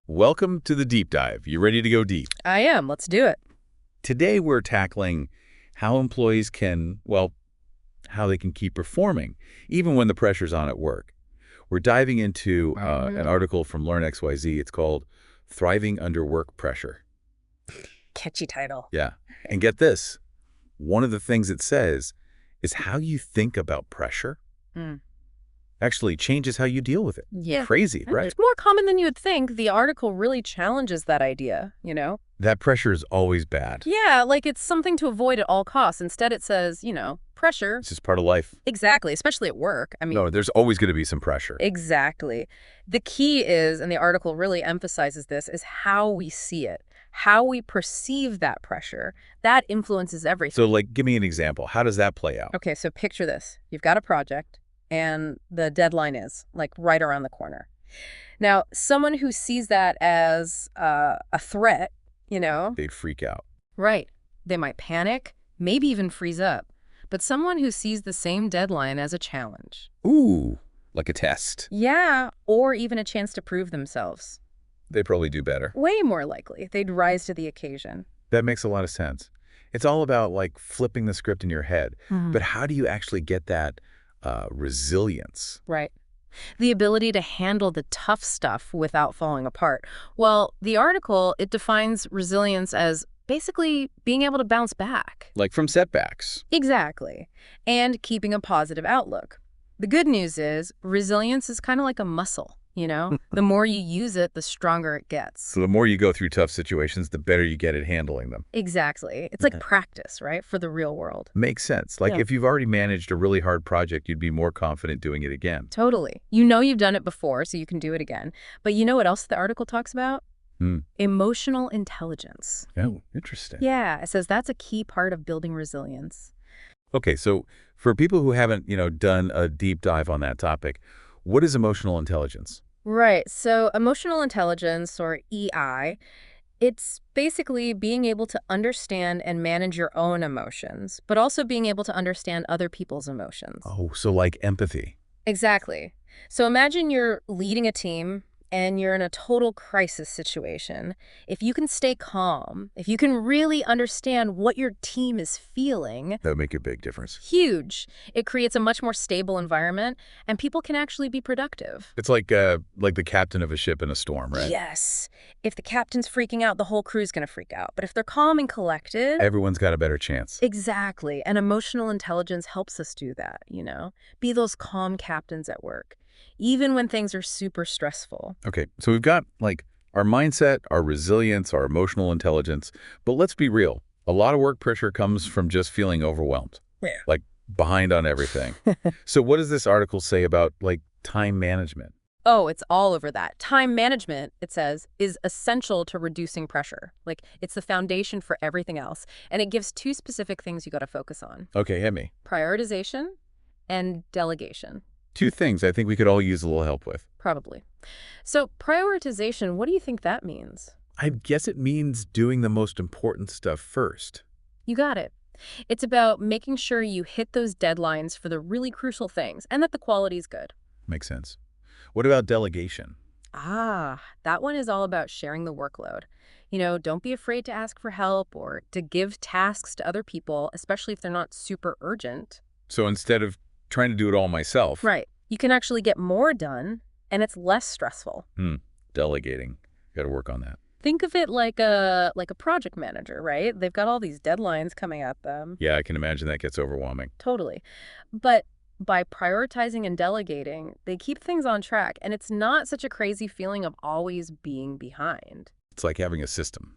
Welcome to the deep dive. You ready to go deep? I am. Let's do it. Today we're tackling how employees can, well, how they can keep performing, even when the pressure's on at work. We're diving into an article from LearnXYZ. It's called Thriving Under Work Pressure. Catchy title. Yeah. And get this. One of the things it says is how you think about pressure actually changes how you deal with it. Yeah. Crazy, right? It's more common than you would think. The article really challenges that idea, That pressure is always bad. Yeah, like it's something to avoid at all costs. Instead, it says, pressure. It's just part of life. Exactly, especially at work. No, there's always going to be some pressure. Exactly. The key is, and the article really emphasizes this, is how we see it, how we perceive that pressure. That influences everything. So, give me an example. How does that play out? Okay, so picture this. You've got a project, and the deadline is, right around the corner. Now, someone who sees that as a threat, They'd freak out. Right. They might panic, maybe even freeze up. But someone who sees the same deadline as a challenge. Ooh, like a test. Yeah, or even a chance to prove themselves. They probably do better. Way more likely. They'd rise to the occasion. That makes a lot of sense. It's all about, flipping the script in your head. But how do you actually get that resilience? Right. The ability to handle the tough stuff without falling apart. Well, the article, it defines resilience as basically being able to bounce back. Like from setbacks. Exactly. And keeping a positive outlook. The good news is resilience is kind of like a muscle, The more you use it, the stronger it gets. So the more you go through tough situations, the better you get at handling them. Exactly. It's like practice, right, for the real world. Makes sense. If you've already managed a really hard project, you'd be more confident doing it again. Totally. You've done it before, so you can do it again. But you know what else the article talks about? Emotional intelligence. Oh, interesting. Yeah, it says that's a key part of building resilience. Okay, so for people who haven't, done a deep dive on that topic, what is emotional intelligence? Right. So emotional intelligence, or EI, it's basically being able to understand and manage your own emotions, but also being able to understand other people's emotions. Oh, so like empathy. Exactly. So imagine you're leading a team and you're in a total crisis situation. If you can stay calm, if you can really understand what your team is feeling, That would make a big difference. huge. It creates a much more stable environment, and people can actually be productive. It's like the captain of a ship in a storm, right? Yes. If the captain's freaking out, the whole crew's going to freak out. But if they're calm and collected... Everyone's got a better chance. Exactly. And emotional intelligence helps us do that, Be those calm captains at work, even when things are super stressful. Okay, so we've got, our mindset, our resilience, our emotional intelligence. But let's be real. A lot of work pressure comes from just feeling overwhelmed. Yeah. Behind on everything. So what does this article say about, time management? Oh, it's all over that. Time management, it says, is essential to reducing pressure. It's the foundation for everything else. And it gives two specific things you got to focus on. Okay, hit me. Prioritization and delegation. Two things I think we could all use a little help with. Probably. So prioritization, what do you think that means? I guess it means doing the most important stuff first. You got it. It's about making sure you hit those deadlines for the really crucial things and that the quality's good. Makes sense. What about delegation? That one is all about sharing the workload. Don't be afraid to ask for help or to give tasks to other people, especially if they're not super urgent. So instead of trying to do it all myself. Right. You can actually get more done, and it's less stressful. Delegating. Got to work on that. Think of it like a project manager, right? They've got all these deadlines coming at them. Yeah, I can imagine that gets overwhelming. Totally. But by prioritizing and delegating, they keep things on track, and it's not such a crazy feeling of always being behind. It's like having a system,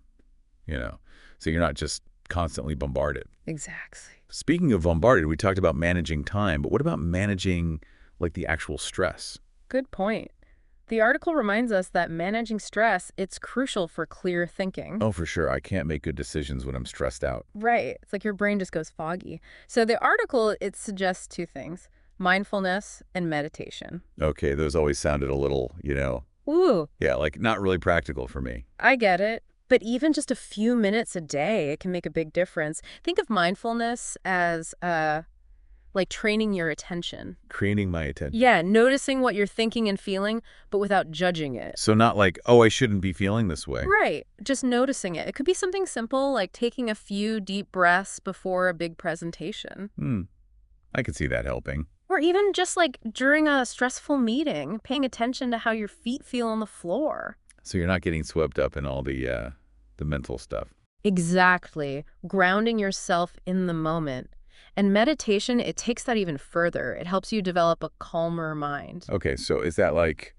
so you're not just constantly bombarded. Exactly. Speaking of bombarded, we talked about managing time, but what about managing, the actual stress? Good point. The article reminds us that managing stress, it's crucial for clear thinking. Oh, for sure. I can't make good decisions when I'm stressed out. Right. It's like your brain just goes foggy. So the article, it suggests two things: mindfulness and meditation. Okay, those always sounded a little, Ooh. Yeah, not really practical for me. I get it. But even just a few minutes a day, it can make a big difference. Think of mindfulness as like training your attention. Creating my attention. Yeah, noticing what you're thinking and feeling, but without judging it. So not like, oh, I shouldn't be feeling this way. Right, just noticing it. It could be something simple like taking a few deep breaths before a big presentation. I could see that helping. Or even just like during a stressful meeting, paying attention to how your feet feel on the floor. So you're not getting swept up in all the mental stuff. Exactly. Grounding yourself in the moment. And meditation, it takes that even further. It helps you develop a calmer mind. Okay, so is that like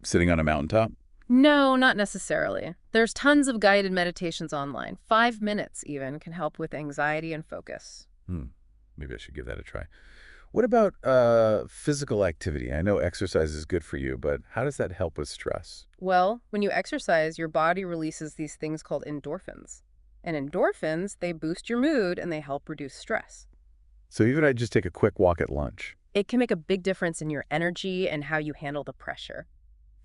sitting on a mountaintop? No, not necessarily. There's tons of guided meditations online. 5 minutes even can help with anxiety and focus. Maybe I should give that a try. What about physical activity? I know exercise is good for you, but how does that help with stress? Well, when you exercise, your body releases these things called endorphins. And endorphins, they boost your mood and they help reduce stress. So even I just take a quick walk at lunch. It can make a big difference in your energy and how you handle the pressure.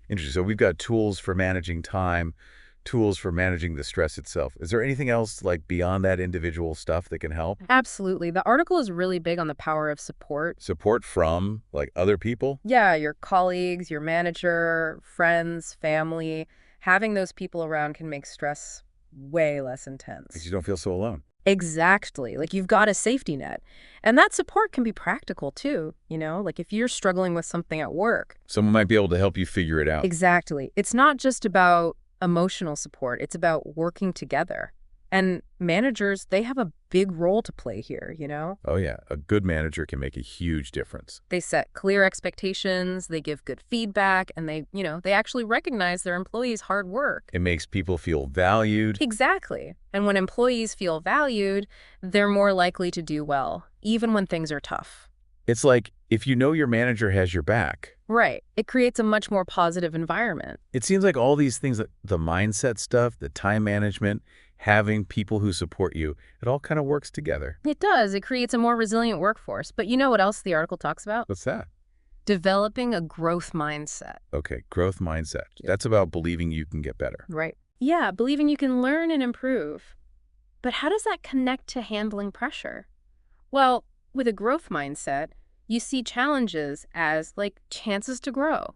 Interesting. So we've got tools for managing time, tools for managing the stress itself. Is there anything else like beyond that individual stuff that can help? Absolutely. The article is really big on the power of support. Support from like other people? Yeah, your colleagues, your manager, friends, family. Having those people around can make stress way less intense. Because you don't feel so alone. Exactly. Like you've got a safety net. And that support can be practical too, like if you're struggling with something at work. Someone might be able to help you figure it out. Exactly. It's not just about emotional support. It's about working together. And managers, they have a big role to play here, Oh, yeah. A good manager can make a huge difference. They set clear expectations, they give good feedback, and they actually recognize their employees' hard work. It makes people feel valued. Exactly. And when employees feel valued, they're more likely to do well, even when things are tough. It's like if you know your manager has your back. Right. It creates a much more positive environment. It seems like all these things, the mindset stuff, the time management, having people who support you, it all kind of works together. It does. It creates a more resilient workforce. But you know what else the article talks about? What's that? Developing a growth mindset. Okay, growth mindset. That's about believing you can get better. Right. Yeah, believing you can learn and improve. But how does that connect to handling pressure? Well, with a growth mindset, you see challenges as like chances to grow.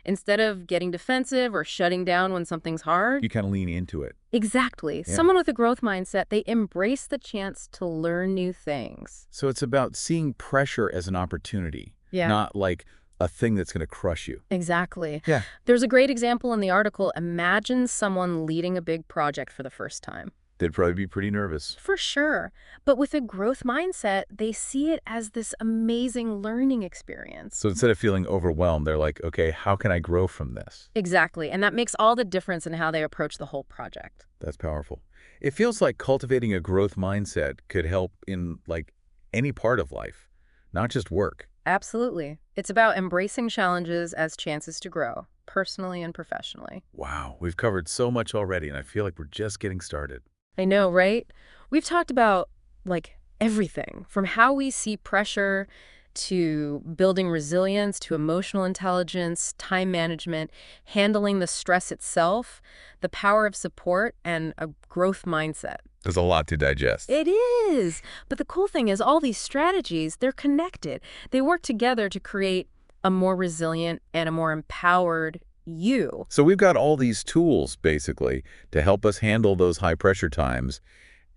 Instead of getting defensive or shutting down when something's hard. You kind of lean into it. Exactly. Yeah. Someone with a growth mindset, they embrace the chance to learn new things. So it's about seeing pressure as an opportunity, not like a thing that's going to crush you. Exactly. Yeah. There's a great example in the article. Imagine someone leading a big project for the first time. They'd probably be pretty nervous. For sure. But with a growth mindset, they see it as this amazing learning experience. So instead of feeling overwhelmed, they're like, okay, how can I grow from this? Exactly. And that makes all the difference in how they approach the whole project. That's powerful. It feels like cultivating a growth mindset could help in like any part of life, not just work. Absolutely. It's about embracing challenges as chances to grow, personally and professionally. Wow, we've covered so much already, and I feel like we're just getting started. I know, right? We've talked about, like, everything from how we see pressure to building resilience to emotional intelligence, time management, handling the stress itself, the power of support, and a growth mindset. There's a lot to digest. It is. But the cool thing is all these strategies, they're connected. They work together to create a more resilient and a more empowered you. So we've got all these tools, basically, to help us handle those high-pressure times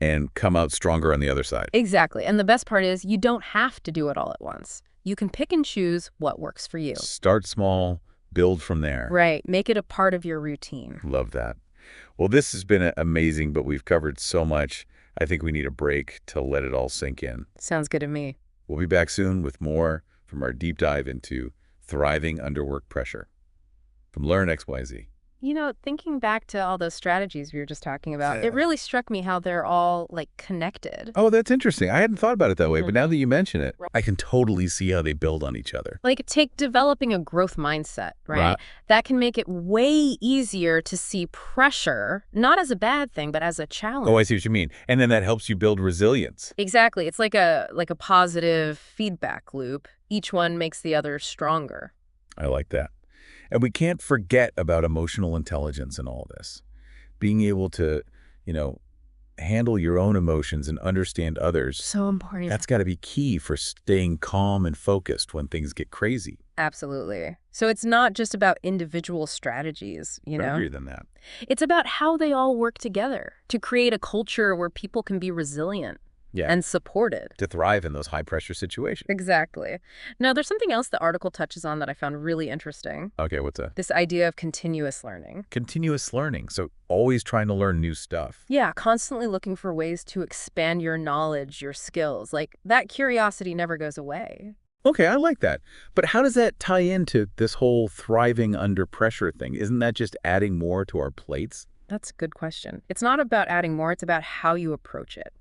and come out stronger on the other side. Exactly. And the best part is you don't have to do it all at once. You can pick and choose what works for you. Start small, build from there. Right. Make it a part of your routine. Love that. Well, this has been amazing, but we've covered so much. I think we need a break to let it all sink in. Sounds good to me. We'll be back soon with more from our deep dive into thriving under work pressure. From LearnXYZ. Thinking back to all those strategies we were just talking about, it really struck me how they're all, like, connected. Oh, that's interesting. I hadn't thought about it that way, but now that you mention it, I can totally see how they build on each other. Like, take developing a growth mindset, right? That can make it way easier to see pressure, not as a bad thing, but as a challenge. Oh, I see what you mean. And then that helps you build resilience. Exactly. It's like a positive feedback loop. Each one makes the other stronger. I like that. And we can't forget about emotional intelligence in all this. Being able to, handle your own emotions and understand others, So important. that's got to be key for staying calm and focused when things get crazy. Absolutely. So it's not just about individual strategies, you know? Bigger than that. It's about how they all work together to create a culture where people can be resilient Yeah. and supported. To thrive in those high-pressure situations. Exactly. Now, there's something else the article touches on that I found really interesting. Okay, what's that? This idea of continuous learning. Continuous learning, so always trying to learn new stuff. Yeah, constantly looking for ways to expand your knowledge, your skills. Like, that curiosity never goes away. Okay, I like that. But how does that tie into this whole thriving under pressure thing? Isn't that just adding more to our plates? That's a good question. It's not about adding more, it's about how you approach it.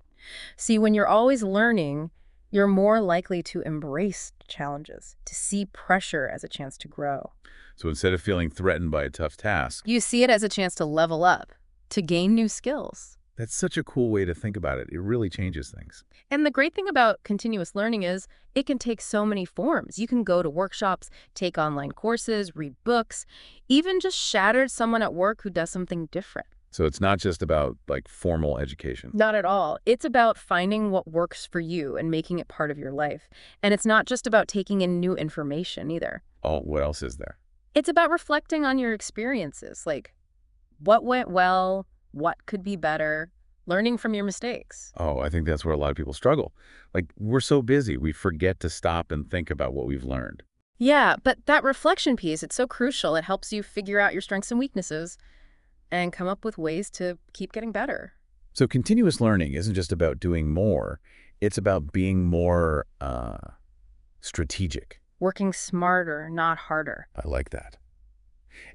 See, when you're always learning, you're more likely to embrace challenges, to see pressure as a chance to grow. So instead of feeling threatened by a tough task, You see it as a chance to level up, to gain new skills. that's such a cool way to think about it. It really changes things. And the great thing about continuous learning is it can take so many forms. You can go to workshops, take online courses, read books, even just shatter someone at work who does something different. So it's not just about like formal education. Not at all. It's about finding what works for you and making it part of your life. And it's not just about taking in new information either. Oh, what else is there? It's about reflecting on your experiences, like what went well, what could be better, learning from your mistakes. Oh, I think that's where a lot of people struggle. Like, we're so busy, we forget to stop and think about what we've learned. Yeah, but that reflection piece, it's so crucial. It helps you figure out your strengths and weaknesses and come up with ways to keep getting better. So continuous learning isn't just about doing more. It's about being more strategic. Working smarter, not harder. I like that.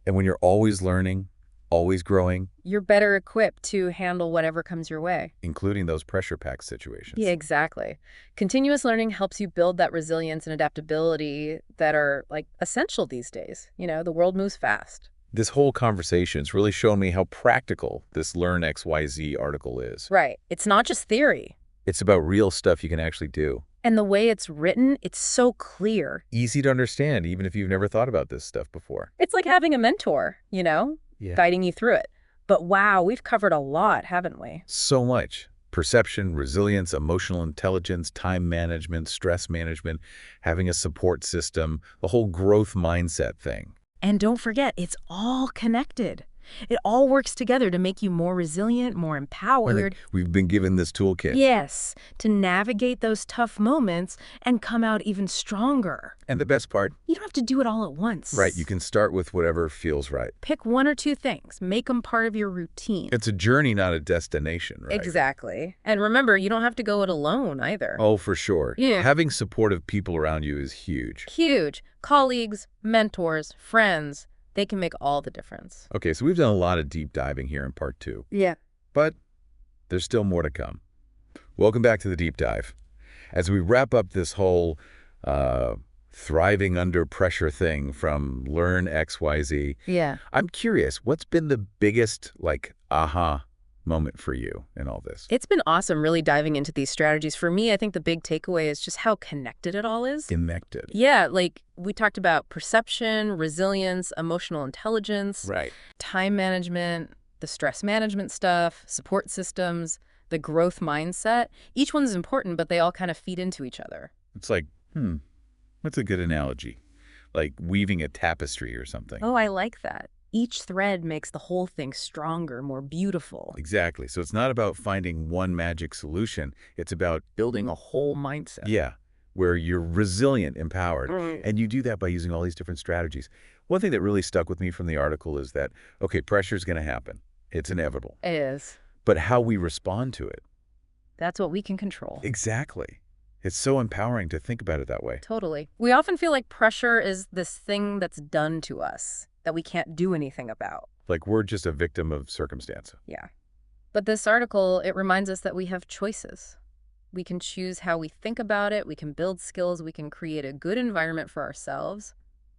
And when you're always learning, always growing, You're better equipped to handle whatever comes your way. including those pressure-packed situations. Yeah, exactly. Continuous learning helps you build that resilience and adaptability that are, like, essential these days. You know, the world moves fast. This whole conversation's really shown me how practical this LearnXYZ article is. Right. It's not just theory. It's about real stuff you can actually do. And the way it's written, it's so clear. Easy to understand, even if you've never thought about this stuff before. It's like having a mentor, you know, Yeah. guiding you through it. But wow, we've covered a lot, haven't we? So much. Perception, resilience, emotional intelligence, time management, stress management, having a support system, the whole growth mindset thing. And don't forget, it's all connected. It all works together to make you more resilient, more empowered. We've been given this toolkit. Yes, to navigate those tough moments and come out even stronger. And the best part, You don't have to do it all at once. right, you can start with whatever feels right. Pick one or two things. Make them part of your routine. It's a journey, not a destination, right? Exactly. And remember, you don't have to go it alone either. Oh, for sure. Yeah. Having supportive people around you is huge. Huge. Colleagues, mentors, friends, they can make all the difference. Okay, so we've done a lot of deep diving here in part 2, Yeah. but there's still more to come. Welcome back to the deep dive. As we wrap up this whole thriving under pressure thing from LearnXYZ, Yeah. I'm curious, what's been the biggest, like, aha moment for you in all this? It's been awesome really diving into these strategies. For me, I think the big takeaway is just how connected it all is. Connected. Yeah, like we talked about perception, resilience, emotional intelligence, Right. time management, the stress management stuff, support systems, the growth mindset. Each one's important, but they all kind of feed into each other. It's like, what's a good analogy? Like weaving a tapestry or something. Oh, I like that. Each thread makes the whole thing stronger, more beautiful. Exactly. So it's not about finding one magic solution. It's about Building a whole mindset. yeah, where you're resilient, empowered. Right. And you do that by using all these different strategies. One thing that really stuck with me from the article is that, okay, pressure's going to happen. It's inevitable. It is. But how we respond to it. That's what we can control. Exactly. It's so empowering to think about it that way. Totally. We often feel like pressure is this thing that's done to us that we can't do anything about. Like we're just a victim of circumstance. Yeah. But this article, it reminds us that we have choices. We can choose how we think about it. We can build skills. We can create a good environment for ourselves.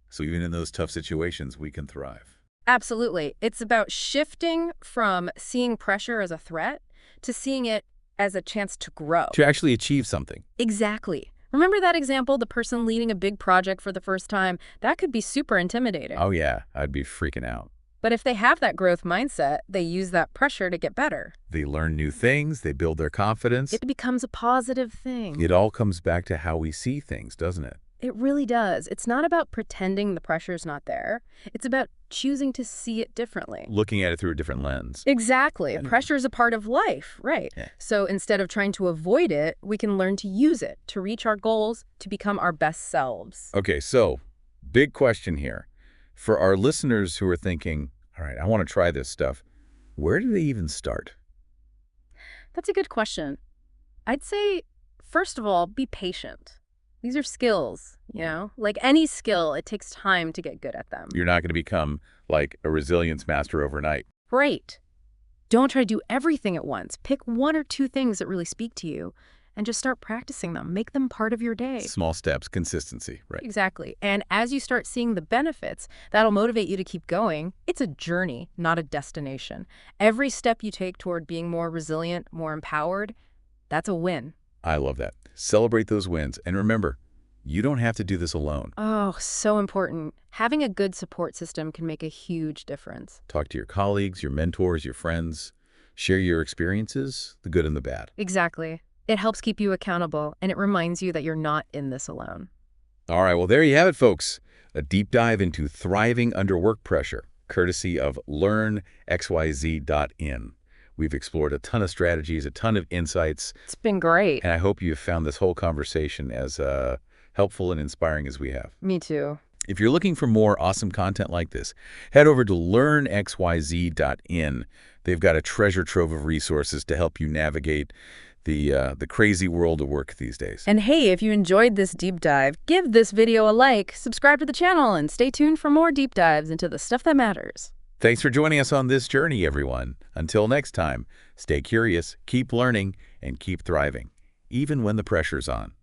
So even in those tough situations, we can thrive. Absolutely. It's about shifting from seeing pressure as a threat to seeing it as a chance to grow. To actually achieve something. Exactly. Remember that example, the person leading a big project for the first time? That could be super intimidating. Oh yeah, I'd be freaking out. But if they have that growth mindset, they use that pressure to get better. They learn new things, they build their confidence. It becomes a positive thing. It all comes back to how we see things, doesn't it? It really does. It's not about pretending the pressure's not there. It's about choosing to see it differently. Looking at it through a different lens. Exactly. Pressure is a part of life, right? Yeah. So instead of trying to avoid it, we can learn to use it, to reach our goals, to become our best selves. Okay, so big question here. For our listeners who are thinking, all right, I want to try this stuff, where do they even start? That's a good question. I'd say, first of all, be patient. These are skills, Like any skill, it takes time to get good at them. You're not going to become like a resilience master overnight. Right. Don't try to do everything at once. Pick one or two things that really speak to you and just start practicing them. Make them part of your day. Small steps, consistency, right? Exactly. And as you start seeing the benefits, that'll motivate you to keep going. It's a journey, not a destination. Every step you take toward being more resilient, more empowered, that's a win. I love that. Celebrate those wins. And remember, you don't have to do this alone. Oh, so important. Having a good support system can make a huge difference. Talk to your colleagues, your mentors, your friends. Share your experiences, the good and the bad. Exactly. It helps keep you accountable, and it reminds you that you're not in this alone. All right, well, there you have it, folks. A deep dive into thriving under work pressure, courtesy of LearnXYZ-In. We've explored a ton of strategies, a ton of insights. It's been great. And I hope you've found this whole conversation as helpful and inspiring as we have. Me too. If you're looking for more awesome content like this, head over to LearnXYZ-In. They've got a treasure trove of resources to help you navigate the crazy world of work these days. And hey, if you enjoyed this deep dive, give this video a like, subscribe to the channel, and stay tuned for more deep dives into the stuff that matters. Thanks for joining us on this journey, everyone. Until next time, stay curious, keep learning, and keep thriving, even when the pressure's on.